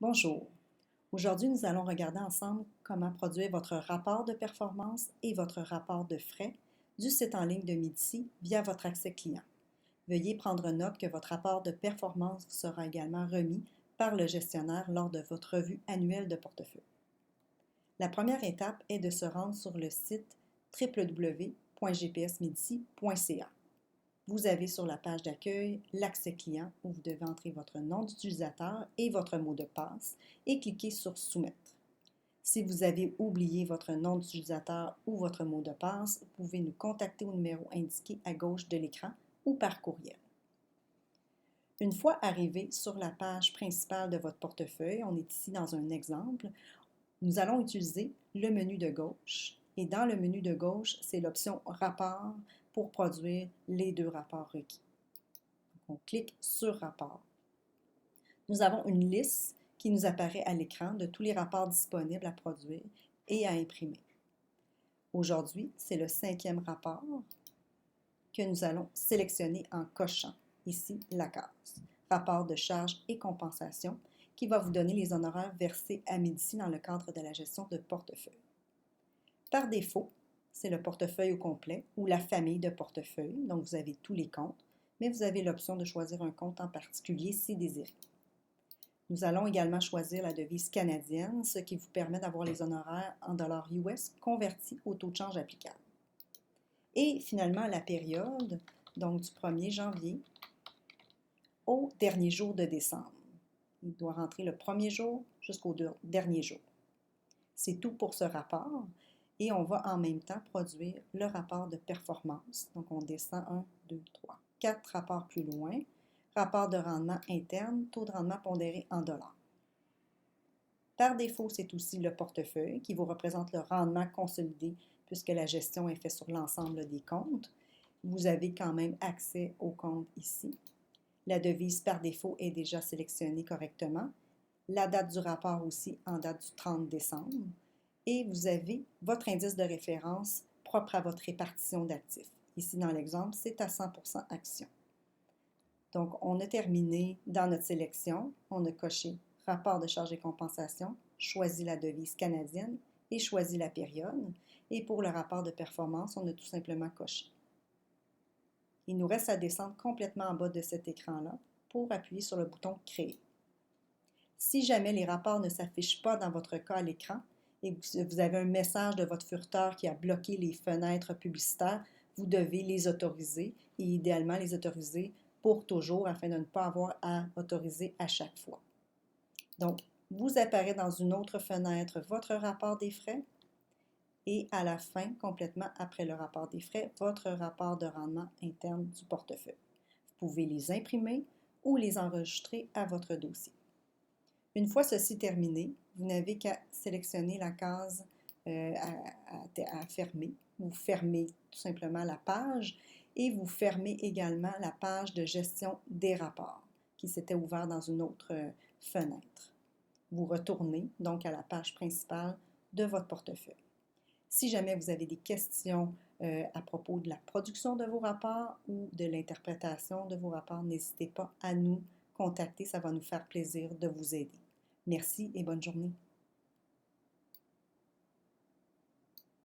Bonjour. Aujourd'hui, nous allons regarder ensemble comment produire votre rapport de performance et votre rapport de frais du site en ligne de Medici via votre accès client. Veuillez prendre note que votre rapport de performance vous sera également remis par le gestionnaire lors de votre revue annuelle de portefeuille. La première étape est de se rendre sur le site www.gpsmedici.ca. Vous avez sur la page d'accueil l'accès client où vous devez entrer votre nom d'utilisateur et votre mot de passe et cliquer sur Soumettre. Si vous avez oublié votre nom d'utilisateur ou votre mot de passe, vous pouvez nous contacter au numéro indiqué à gauche de l'écran ou par courriel. Une fois arrivé sur la page principale de votre portefeuille, on est ici dans un exemple, nous allons utiliser le menu de gauche et dans le menu de gauche, c'est l'option Rapport pour produire les deux rapports requis. Donc, on clique sur Rapport. Nous avons une liste qui nous apparaît à l'écran de tous les rapports disponibles à produire et à imprimer. Aujourd'hui, c'est le 5e rapport que nous allons sélectionner en cochant ici la case Rapport de charges et compensation qui va vous donner les honoraires versés à Medici dans le cadre de la gestion de portefeuille. Par défaut, c'est le portefeuille au complet ou la famille de portefeuilles, donc vous avez tous les comptes, mais vous avez l'option de choisir un compte en particulier si désiré. Nous allons également choisir la devise canadienne, ce qui vous permet d'avoir les honoraires en dollars US convertis au taux de change applicable. Et finalement, la période, donc du 1er janvier au dernier jour de décembre. Il doit rentrer le premier jour jusqu'au dernier jour. C'est tout pour ce rapport et on va en même temps produire le rapport de performance. Donc, on descend 1, 2, 3, 4 rapports plus loin. Rapport de rendement interne, taux de rendement pondéré en dollars. Par défaut, c'est aussi le portefeuille qui vous représente le rendement consolidé puisque la gestion est faite sur l'ensemble des comptes. Vous avez quand même accès au compte ici. La devise par défaut est déjà sélectionnée correctement. La date du rapport aussi en date du 30 décembre. Et vous avez votre indice de référence propre à votre répartition d'actifs. Ici, dans l'exemple, c'est à 100% actions. Donc, on a terminé dans notre sélection. On a coché rapport de charges et compensation, choisi la devise canadienne et choisi la période. Et pour le rapport de performance, on a tout simplement coché. Il nous reste à descendre complètement en bas de cet écran-là pour appuyer sur le bouton « Créer ». Si jamais les rapports ne s'affichent pas dans votre cas à l'écran et que vous avez un message de votre furteur qui a bloqué les fenêtres publicitaires, vous devez les autoriser et idéalement les autoriser pour toujours afin de ne pas avoir à autoriser à chaque fois. Donc, vous apparaît dans une autre fenêtre votre rapport des frais et à la fin, complètement après le rapport des frais, votre rapport de rendement interne du portefeuille. Vous pouvez les imprimer ou les enregistrer à votre dossier. Une fois ceci terminé, vous n'avez qu'à sélectionner la case à fermer. Vous fermez tout simplement la page et vous fermez également la page de gestion des rapports qui s'était ouverte dans une autre fenêtre. Vous retournez donc à la page principale de votre portefeuille. Si jamais vous avez des questions à propos de la production de vos rapports ou de l'interprétation de vos rapports, n'hésitez pas à nous contacter, ça va nous faire plaisir de vous aider. Merci et bonne journée.